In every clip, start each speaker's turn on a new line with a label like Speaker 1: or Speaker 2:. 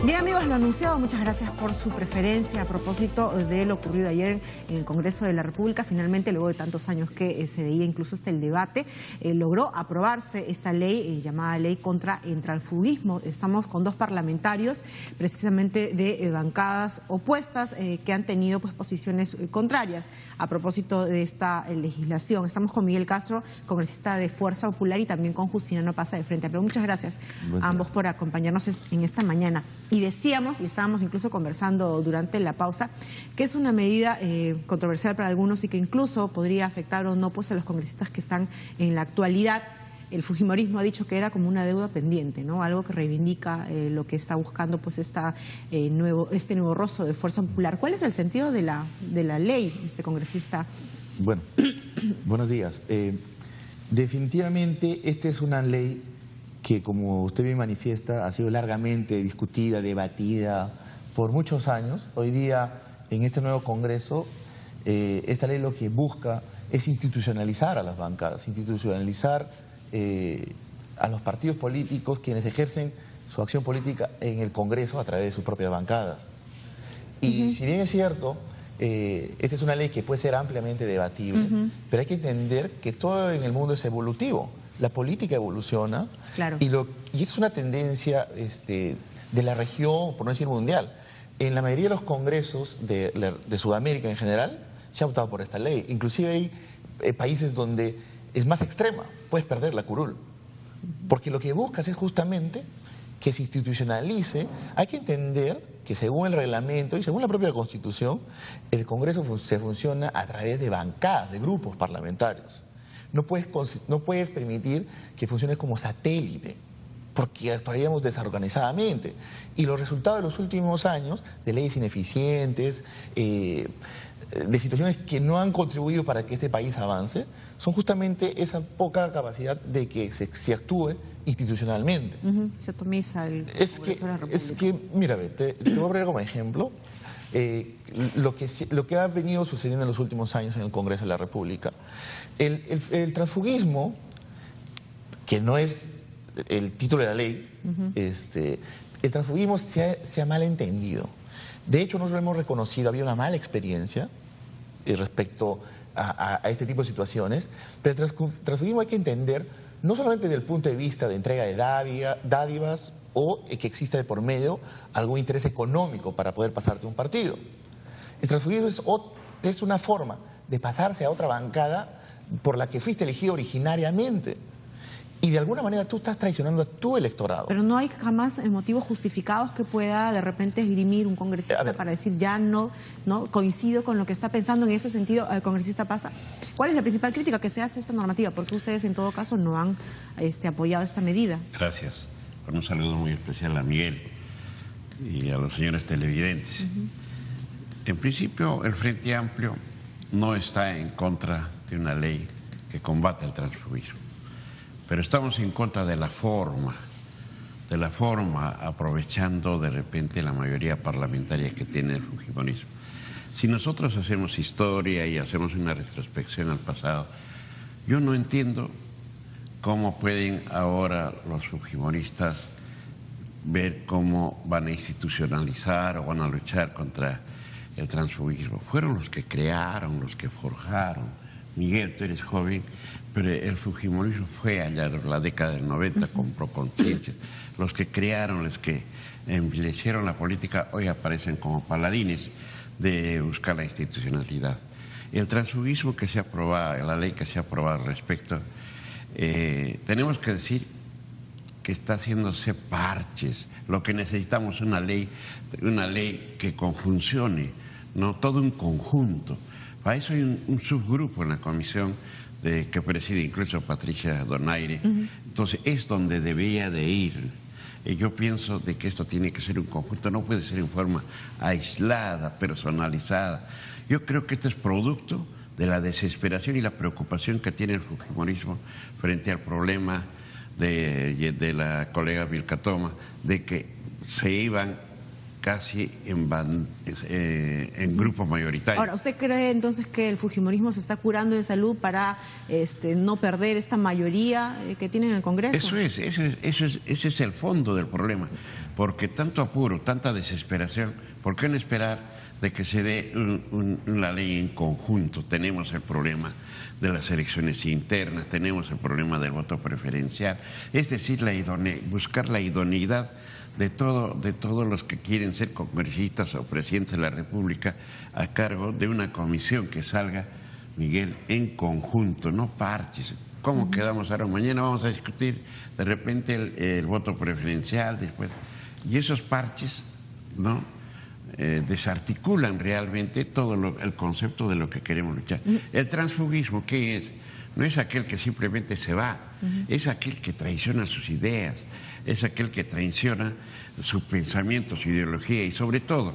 Speaker 1: Bien, amigos, lo anunciado, muchas gracias por su preferencia. A propósito de lo ocurrido ayer en el Congreso de la República, finalmente, luego de tantos años que se veía incluso hasta el debate, logró aprobarse esta ley llamada Ley contra el Transfugismo. Estamos con dos parlamentarios, precisamente de bancadas opuestas, que han tenido pues posiciones contrarias a propósito de esta legislación. Estamos con Miguel Castro, congresista de Fuerza Popular, y también con Justiniano Pazza de Frente Amplio. Muchas gracias a ambos por acompañarnos en esta mañana. Y decíamos, y estábamos incluso conversando durante la pausa, que es una medida controversial para algunos y que incluso podría afectar o no pues a los congresistas que están en la actualidad. El fujimorismo ha dicho que era como una deuda pendiente, ¿no? Algo que reivindica lo que está buscando pues este nuevo rostro de Fuerza Popular. ¿Cuál es el sentido de la ley, congresista?
Speaker 2: Bueno, buenos días. Definitivamente esta es una ley que, como usted bien manifiesta, ha sido largamente discutida, debatida por muchos años. Hoy día, en este nuevo Congreso, esta ley lo que busca es institucionalizar a las bancadas, institucionalizar a los partidos políticos quienes ejercen su acción política en el Congreso a través de sus propias bancadas. Y si bien es cierto, esta es una ley que puede ser ampliamente debatible, pero hay que entender que todo en el mundo es evolutivo. La política evoluciona, claro. y esta es una tendencia de la región, por no decir mundial. En la mayoría de los congresos de Sudamérica en general se ha optado por esta ley. Inclusive hay países donde es más extrema, puedes perder la curul. Porque lo que buscas es justamente que se institucionalice. Hay que entender que según el reglamento y según la propia Constitución, el Congreso se funciona a través de bancadas, de grupos parlamentarios. No puedes permitir que funcione como satélite, porque actuaríamos desorganizadamente. Y los resultados de los últimos años, de leyes ineficientes, de situaciones que no han contribuido para que este país avance, son justamente esa poca capacidad de que se actúe institucionalmente.
Speaker 1: Se atomiza el Congreso de la República. Es que,
Speaker 2: mira, te voy a poner como ejemplo lo que ha venido sucediendo en los últimos años en el Congreso de la República. El transfugismo, que no es el título de la ley, el transfugismo se ha malentendido. De hecho, nosotros hemos reconocido, había una mala experiencia respecto a este tipo de situaciones, pero el transfugismo hay que entender no solamente desde el punto de vista de entrega de dádivas o que exista de por medio algún interés económico para poder pasarte un partido. El transfugismo es una forma de pasarse a otra bancada por la que fuiste elegido originariamente. Y de alguna manera tú estás traicionando a tu electorado.
Speaker 1: Pero no hay jamás motivos justificados que pueda de repente esgrimir un congresista para decir ya no coincido con lo que está pensando en ese sentido el congresista Pazza. ¿Cuál es la principal crítica que se hace a esta normativa? Porque ustedes en todo caso no han apoyado esta medida.
Speaker 3: Gracias. Un saludo muy especial a Miguel y a los señores televidentes. En principio, el Frente Amplio no está en contra de una ley que combate el transfugismo. Pero estamos en contra de la forma, aprovechando de repente la mayoría parlamentaria que tiene el fujimorismo. Si nosotros hacemos historia y hacemos una retrospección al pasado, yo no entiendo cómo pueden ahora los fujimoristas ver cómo van a institucionalizar o van a luchar contra el transfugismo. Fueron los que crearon, los que forjaron. Miguel, tú eres joven, pero el fujimorismo fue allá en la década del 90, compró conciencias. Los que crearon, los que envilecieron la política, hoy aparecen como paladines de buscar la institucionalidad. El transfugismo que se ha aprobado, la ley que se ha aprobado al respecto, tenemos que decir que está haciéndose parches. Lo que necesitamos es una ley que funcione, no todo un conjunto. Para eso hay un subgrupo en la comisión que preside incluso Patricia Donaire. Entonces es donde debía de ir. Yo pienso de que esto tiene que ser un conjunto, no puede ser en forma aislada, personalizada. Yo creo que esto es producto de la desesperación y la preocupación que tiene el fujimorismo frente al problema de la colega Vilca Toma, de que se iban casi en grupos mayoritarios.
Speaker 1: Ahora, ¿usted cree entonces que el fujimorismo se está curando en salud para no perder esta mayoría que tienen en el Congreso?
Speaker 3: Ese es el fondo del problema. porque tanto apuro, tanta desesperación, ¿por qué no esperar de que se dé una ley en conjunto? Tenemos el problema de las elecciones internas, tenemos el problema del voto preferencial, es decir, buscar la idoneidad de todos los que quieren ser congresistas o presidentes de la República a cargo de una comisión que salga, Miguel, en conjunto, no parches. ¿Cómo quedamos ahora? Mañana vamos a discutir de repente el voto preferencial, después, y esos parches, ¿no? Desarticulan realmente todo el concepto de lo que queremos luchar. El transfugismo, ¿qué es? No es aquel que simplemente se va, es aquel que traiciona sus ideas, es aquel que traiciona su pensamiento, su ideología, y sobre todo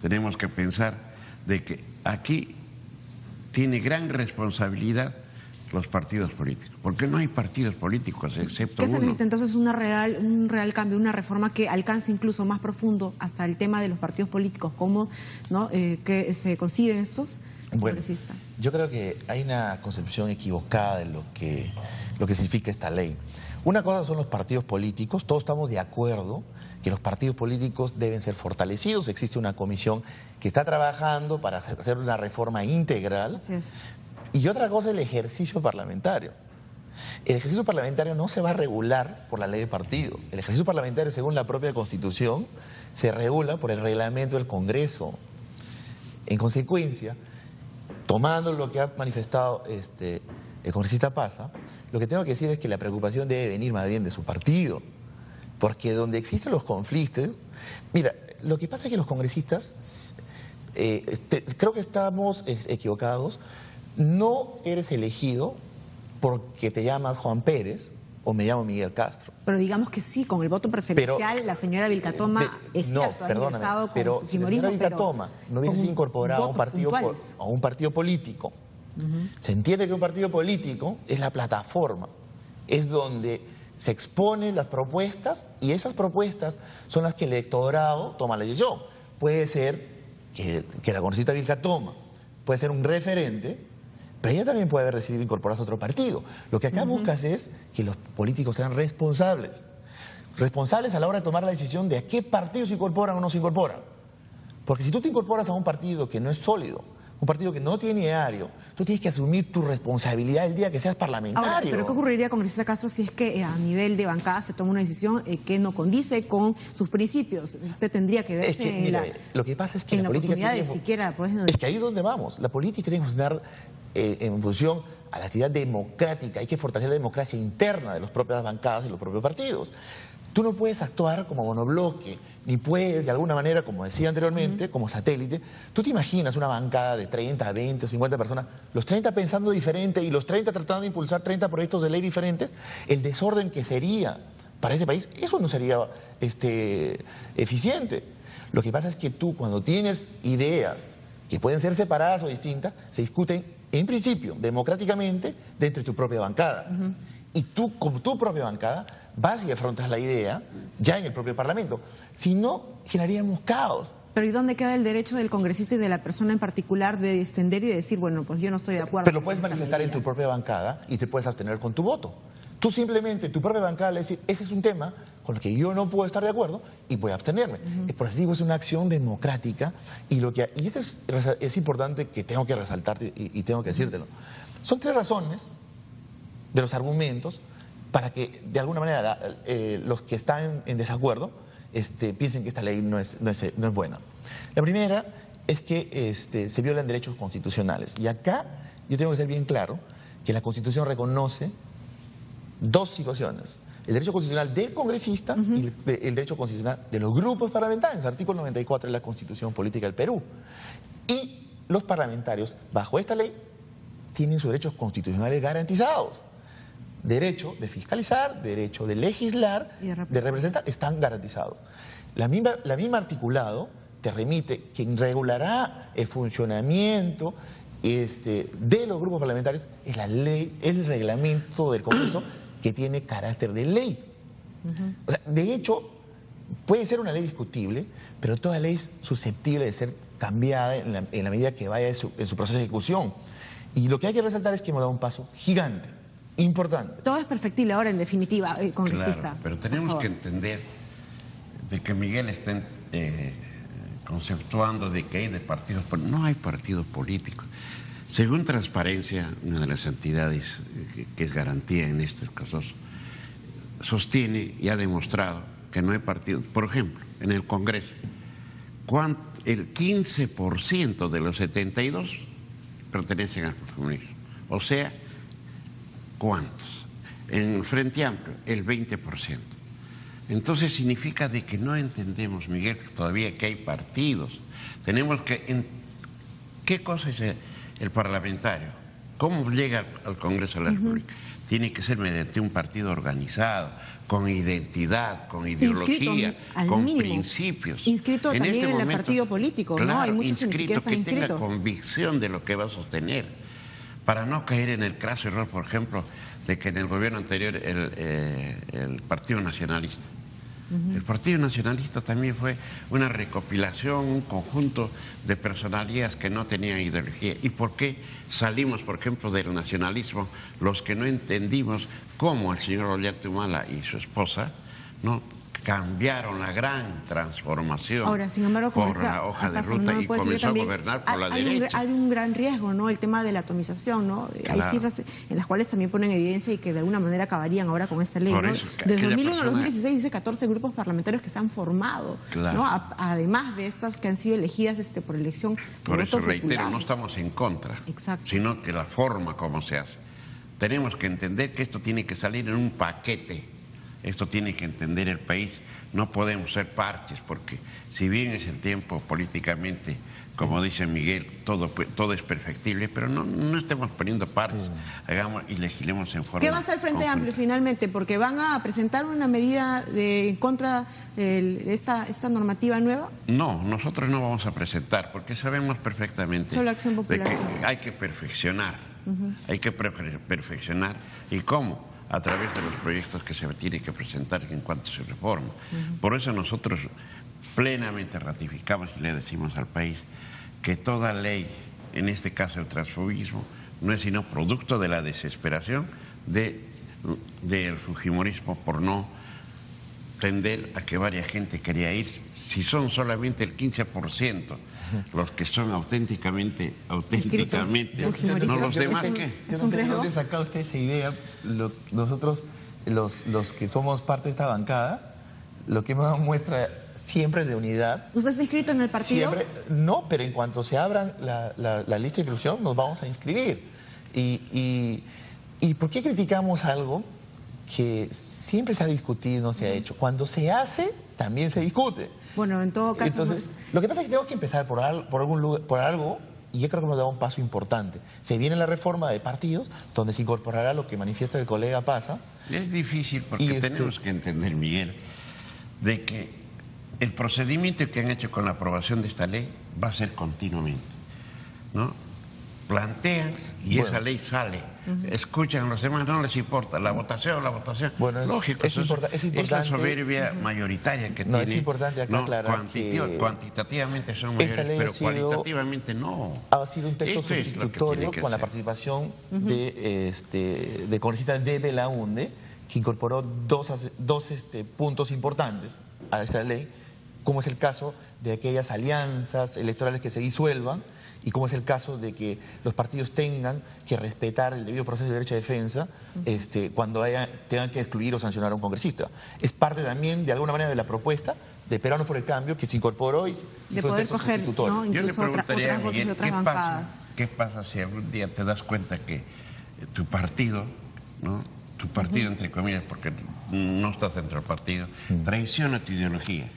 Speaker 3: tenemos que pensar de que aquí tiene gran responsabilidad los partidos políticos, porque no hay partidos políticos excepto
Speaker 1: ¿Qué se
Speaker 3: uno.
Speaker 1: necesita entonces? Un real cambio, una reforma que alcance incluso más profundo hasta el tema de los partidos políticos, ¿cómo, no, que se conciben estos congresistas?
Speaker 2: Yo creo que hay una concepción equivocada de lo que significa esta ley. Una cosa son los partidos políticos, todos estamos de acuerdo que los partidos políticos deben ser fortalecidos, existe una comisión que está trabajando para hacer una reforma integral.
Speaker 1: Así es.
Speaker 2: Y otra cosa es el ejercicio parlamentario. El ejercicio parlamentario no se va a regular por la ley de partidos. El ejercicio parlamentario, según la propia Constitución, se regula por el reglamento del Congreso. En consecuencia, tomando lo que ha manifestado el congresista Paza, lo que tengo que decir es que la preocupación debe venir más bien de su partido. Porque donde existen los conflictos... Mira, lo que pasa es que los congresistas, creo que estamos equivocados. No eres elegido porque te llamas Juan Pérez o me llamo Miguel Castro.
Speaker 1: Pero digamos que sí, con el voto preferencial, la señora Vilcatoma es cierto, ha ingresado con Fujimorismo,
Speaker 2: si la señora Vilcatoma no hubiese sido incorporada a un partido político, se entiende que un partido político es la plataforma, es donde se exponen las propuestas y esas propuestas son las que el electorado toma la decisión. Puede ser que la congresista Vilcatoma puede ser un referente, pero ella también puede haber decidido incorporarse a otro partido. Lo que acá buscas es que los políticos sean responsables. Responsables a la hora de tomar la decisión de a qué partido se incorporan o no se incorporan. Porque si tú te incorporas a un partido que no es sólido, un partido que no tiene ideario, tú tienes que asumir tu responsabilidad el día que seas parlamentario.
Speaker 1: Ahora, ¿pero qué ocurriría, congresista Castro, si es que a nivel de bancada se toma una decisión que no condice con sus principios? Usted tendría que verse
Speaker 2: lo que pasa es que
Speaker 1: la política tiene, siquiera, pues,
Speaker 2: es que ahí es donde vamos. La política tiene que funcionar en función a la actividad democrática. Hay que fortalecer la democracia interna de las propias bancadas y los propios partidos. Tú no puedes actuar como monobloque, ni puedes, de alguna manera, como decía anteriormente, como satélite. Tú te imaginas una bancada de 30, 20 o 50 personas, los 30 pensando diferente y los 30 tratando de impulsar 30 proyectos de ley diferentes, el desorden que sería para este país, eso no sería eficiente. Lo que pasa es que tú, cuando tienes ideas que pueden ser separadas o distintas, se discuten en principio, democráticamente, dentro de tu propia bancada. Y tú, con tu propia bancada, vas y afrontas la idea ya en el propio Parlamento. Si no, generaríamos caos.
Speaker 1: Pero ¿y dónde queda el derecho del congresista y de la persona en particular de extender y de decir, bueno, pues yo no estoy de acuerdo?
Speaker 2: Pero lo puedes manifestar en tu propia bancada y te puedes abstener con tu voto. Tú simplemente, tu propia bancada, le decir, ese es un tema con el que yo no puedo estar de acuerdo y voy a abstenerme. Por eso digo, es una acción democrática y esto es importante que tengo que resaltarte y tengo que decírtelo. Son 3 razones de los argumentos para que, de alguna manera, los que están en desacuerdo piensen que esta ley no es buena. La primera es que se violan derechos constitucionales. Y acá yo tengo que ser bien claro que la Constitución reconoce 2 situaciones. El derecho constitucional del congresista y el derecho constitucional de los grupos parlamentarios, artículo 94 de la Constitución Política del Perú. Y los parlamentarios, bajo esta ley, tienen sus derechos constitucionales garantizados. Derecho de fiscalizar, derecho de legislar, de representar, están garantizados. La misma articulado te remite quien regulará el funcionamiento de los grupos parlamentarios es la ley, el reglamento del Congreso que tiene carácter de ley. O sea, de hecho, puede ser una ley discutible, pero toda ley es susceptible de ser cambiada en la medida que vaya en su proceso de ejecución. Y lo que hay que resaltar es que hemos dado un paso gigante, importante.
Speaker 1: Todo es perfectible ahora, en definitiva, congresista.
Speaker 3: Claro, pero tenemos que entender de que Miguel esté conceptuando de que hay de partidos políticos. No hay partidos políticos. Según Transparencia, una de las entidades que es garantía en estos casos, sostiene y ha demostrado que no hay partidos. Por ejemplo, en el Congreso, el 15% de los 72 pertenecen al fujimorismo. O sea, ¿cuántos? En el Frente Amplio, el 20%. Entonces significa de que no entendemos, Miguel, todavía que hay partidos. Tenemos que... ¿Qué cosa es el parlamentario? ¿Cómo llega al Congreso de la República? Tiene que ser mediante un partido organizado, con identidad, con ideología, con principios.
Speaker 1: Inscrito también en el partido político,
Speaker 3: claro,
Speaker 1: ¿no? Hay muchos que ni siquiera están
Speaker 3: inscritos. Que tenga
Speaker 1: inscritos.
Speaker 3: convicción de lo que va a sostener, para no caer en el craso error, por ejemplo, de que en el gobierno anterior el Partido Nacionalista. El Partido Nacionalista también fue una recopilación, un conjunto de personalidades que no tenían ideología. ¿Y por qué salimos, por ejemplo, del nacionalismo los que no entendimos cómo el señor Ollanta Humala y su esposa no cambiaron la gran transformación?
Speaker 1: Ahora, sin embargo,
Speaker 3: por la hoja de ruta y comenzó a gobernar por la derecha?
Speaker 1: Hay un gran riesgo, ¿no? El tema de la atomización, ¿no?
Speaker 3: Claro.
Speaker 1: Hay cifras en las cuales también ponen evidencia y que de alguna manera acabarían ahora con esta ley,
Speaker 3: Por
Speaker 1: ¿no?
Speaker 3: eso,
Speaker 1: Desde 2001 a 2016 dice 14 grupos parlamentarios que se han formado,
Speaker 3: claro,
Speaker 1: ¿no? Además de estas que han sido elegidas por elección.
Speaker 3: Por eso
Speaker 1: voto
Speaker 3: reitero,
Speaker 1: popular.
Speaker 3: no estamos en contra,
Speaker 1: Exacto,
Speaker 3: sino que la forma como se hace. Tenemos que entender que esto tiene que salir en un paquete. Esto tiene que entender el país. No podemos ser parches, porque si bien es el tiempo políticamente, como dice Miguel, todo es perfectible, pero no estemos poniendo parches, hagamos y legislemos en forma.
Speaker 1: ¿Qué va a hacer Frente Amplio finalmente? Porque van a presentar una medida en contra de esta normativa nueva.
Speaker 3: No, nosotros no vamos a presentar, porque sabemos perfectamente
Speaker 1: Solo Acción Popular,
Speaker 3: de que hay que perfeccionar, hay que perfeccionar. ¿Y cómo? A través de los proyectos que se tienen que presentar en cuanto se reforma. Por eso nosotros plenamente ratificamos y le decimos al país que toda ley, en este caso el transfugismo, no es sino producto de la desesperación del fujimorismo por no tender a que varias gente quería ir. Si son solamente el 15% los que son auténticamente, no los demás, ¿qué?
Speaker 2: Yo no sé de dónde saca usted esa idea. Nosotros, los que somos parte de esta bancada, lo que nos muestra siempre es de unidad.
Speaker 1: ¿Usted está inscrito en el partido?
Speaker 2: Siempre, no, pero en cuanto se abran la lista de inscripción, nos vamos a inscribir. ¿Y por qué criticamos algo que siempre se ha discutido y no se ha hecho? Cuando se hace, también se discute.
Speaker 1: Bueno, en todo caso...
Speaker 2: Entonces, lo que pasa es que tenemos que empezar por algo, y yo creo que nos da un paso importante. Se viene la reforma de partidos, donde se incorporará lo que manifiesta el colega Paza.
Speaker 3: Es difícil porque tenemos que entender, Miguel, de que el procedimiento que han hecho con la aprobación de esta ley va a ser continuamente, ¿no? Plantean y esa ley sale. Escuchan a los demás, no les importa. La votación.
Speaker 2: Bueno,
Speaker 3: lógico,
Speaker 2: es importante.
Speaker 3: Es la soberbia mayoritaria que tiene.
Speaker 2: Es importante acá aclarar que
Speaker 3: cuantitativamente son mayores, pero cualitativamente no.
Speaker 2: Ha sido un texto sustitutorio con la participación de congresista de Belaunde, que incorporó dos puntos importantes a esta ley, como es el caso de aquellas alianzas electorales que se disuelvan, y como es el caso de que los partidos tengan que respetar el debido proceso de derecho de defensa cuando tengan que excluir o sancionar a un congresista. Es parte también, de alguna manera, de la propuesta de Peruanos por el Cambio, que se incorporó y
Speaker 1: de poder coger, ¿no? Incluso otras voces de otras bancadas.
Speaker 3: ¿Qué pasa si algún día te das cuenta que tu partido, ¿no? Tu partido, entre comillas, porque no estás dentro del partido, traiciona tu ideología,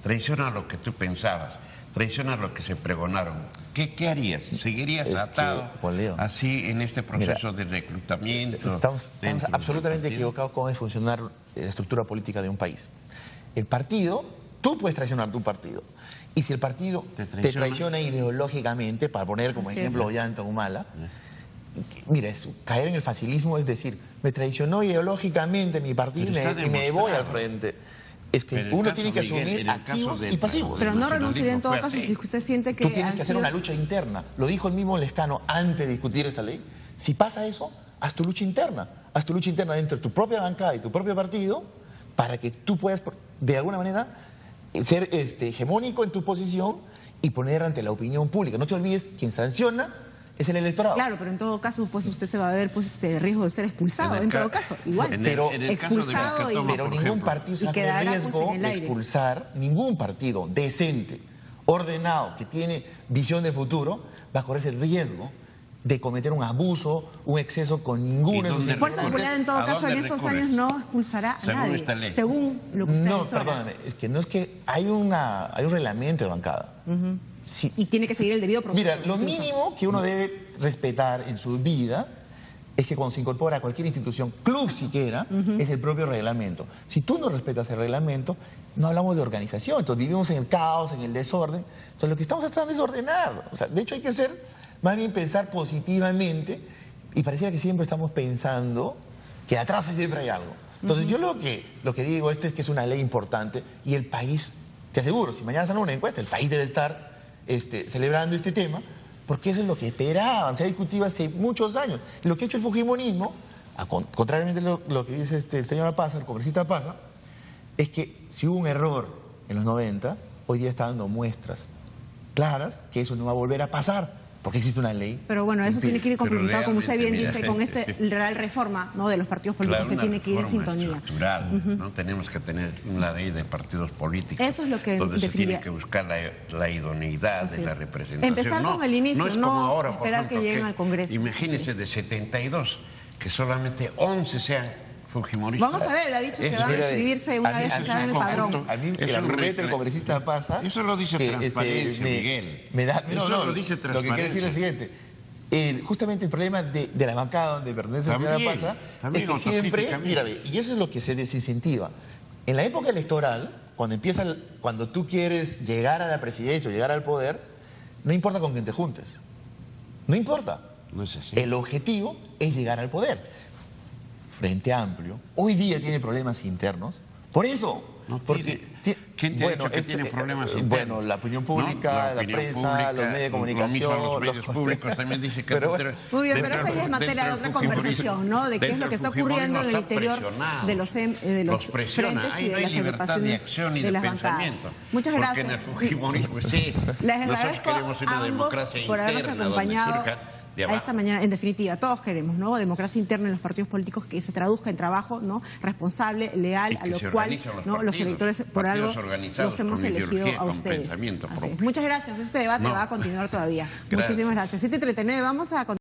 Speaker 3: traiciona lo que tú pensabas, traiciona lo que se pregonaron? ¿Qué harías? ¿Seguirías atado así en este proceso de reclutamiento?
Speaker 2: Estamos absolutamente equivocados con cómo debe funcionar la estructura política de un país. El partido, tú puedes traicionar tu partido. Y si el partido te traiciona ideológicamente, para poner como ejemplo Ollanta Humala, mira, caer en el facilismo es decir, me traicionó ideológicamente mi partido y me voy al frente. Es que uno tiene que asumir activos y pasivos.
Speaker 1: Pero no renunciaría en todo caso si usted siente que...
Speaker 2: Tú tienes que hacer una lucha interna. Lo dijo el mismo Lescano antes de discutir esta ley. Si pasa eso, haz tu lucha interna. Haz tu lucha interna dentro de tu propia bancada y tu propio partido para que tú puedas, de alguna manera, ser hegemónico en tu posición y poner ante la opinión pública. No te olvides, quien sanciona es el electorado.
Speaker 1: Claro, pero en todo caso, pues usted se va a ver riesgo de ser expulsado, en todo caso, igual.
Speaker 2: Pero
Speaker 1: expulsado
Speaker 2: pero ningún partido se va a poner en riesgo de expulsar, ningún partido decente, ordenado, que tiene visión de futuro, va a correr el riesgo de cometer un abuso, un exceso con ninguno de sus...
Speaker 1: Fuerza Popular en todo caso en estos años no expulsará a nadie, según lo que usted
Speaker 2: No,
Speaker 1: dice.
Speaker 2: perdóname, es que hay un reglamento de bancada. Sí.
Speaker 1: Y tiene que seguir el debido proceso.
Speaker 2: Mira, lo mínimo que uno debe respetar en su vida es que cuando se incorpora a cualquier institución, club siquiera, es el propio reglamento. Si tú no respetas el reglamento, no hablamos de organización. Entonces vivimos en el caos, en el desorden. Entonces lo que estamos tratando es ordenar. O sea, de hecho hay que más bien pensar positivamente, y pareciera que siempre estamos pensando que atrás siempre hay algo. Entonces yo lo que digo es que es una ley importante y el país, te aseguro, si mañana sale una encuesta, el país debe estar celebrando este tema, porque eso es lo que esperaban, se ha discutido hace muchos años. Lo que ha hecho el fujimonismo, contrariamente a lo que dice el señor Apaza, el congresista Apaza, es que si hubo un error en los 90, hoy día está dando muestras claras que eso no va a volver a pasar, porque existe una ley.
Speaker 1: Pero bueno, eso tiene que ir complementado, como usted bien dice, con real reforma, ¿no?, de los partidos políticos, que tiene que ir en sintonía.
Speaker 3: ¿No? Tenemos que tener una ley de partidos políticos.
Speaker 1: Eso es lo que
Speaker 3: donde se tiene que buscar la idoneidad de la representación.
Speaker 1: Empezar con el inicio,
Speaker 3: no es como ahora,
Speaker 1: esperar que lleguen al Congreso.
Speaker 3: Imagínense de 72, que solamente 11 sean fujimoristas.
Speaker 1: Vamos a ver, ha dicho que va a inscribirse una vez que se haga en el padrón.
Speaker 2: A mí el argumento del congresista Pasa...
Speaker 3: Eso lo dice Transparencia, Miguel.
Speaker 2: Eso
Speaker 3: lo dice Transparencia.
Speaker 2: Lo que quiere decir es lo siguiente. Justamente el problema de la bancada donde pertenece la señora Pasa es que siempre... Mira, y eso es lo que se desincentiva. En la época electoral, cuando tú quieres llegar a la presidencia o llegar al poder, no importa con quién te juntes. No importa.
Speaker 3: No es así.
Speaker 2: El objetivo es llegar al poder. Frente Amplio hoy día tiene problemas internos. Por eso.
Speaker 3: No, ¿quién te ha dicho que tiene problemas internos?
Speaker 2: Bueno, la opinión pública, la prensa, los medios de comunicación.
Speaker 3: Los medios públicos también dicen que...
Speaker 1: Muy bien, pero esa ya es materia de otra conversación, ¿no? De qué es lo que está ocurriendo en el interior de los frentes y de las agrupaciones de las bancadas. Muchas gracias. Les agradezco a ambos por habernos acompañado a esta mañana. En definitiva, todos queremos, ¿no?, democracia interna en los partidos políticos que se traduzca en trabajo, ¿no?, responsable, leal, a lo cual, ¿no?, los electores por algo los hemos elegido a ustedes. Muchas gracias. Este debate va a continuar todavía. Muchísimas gracias. 7:39, vamos a continuar.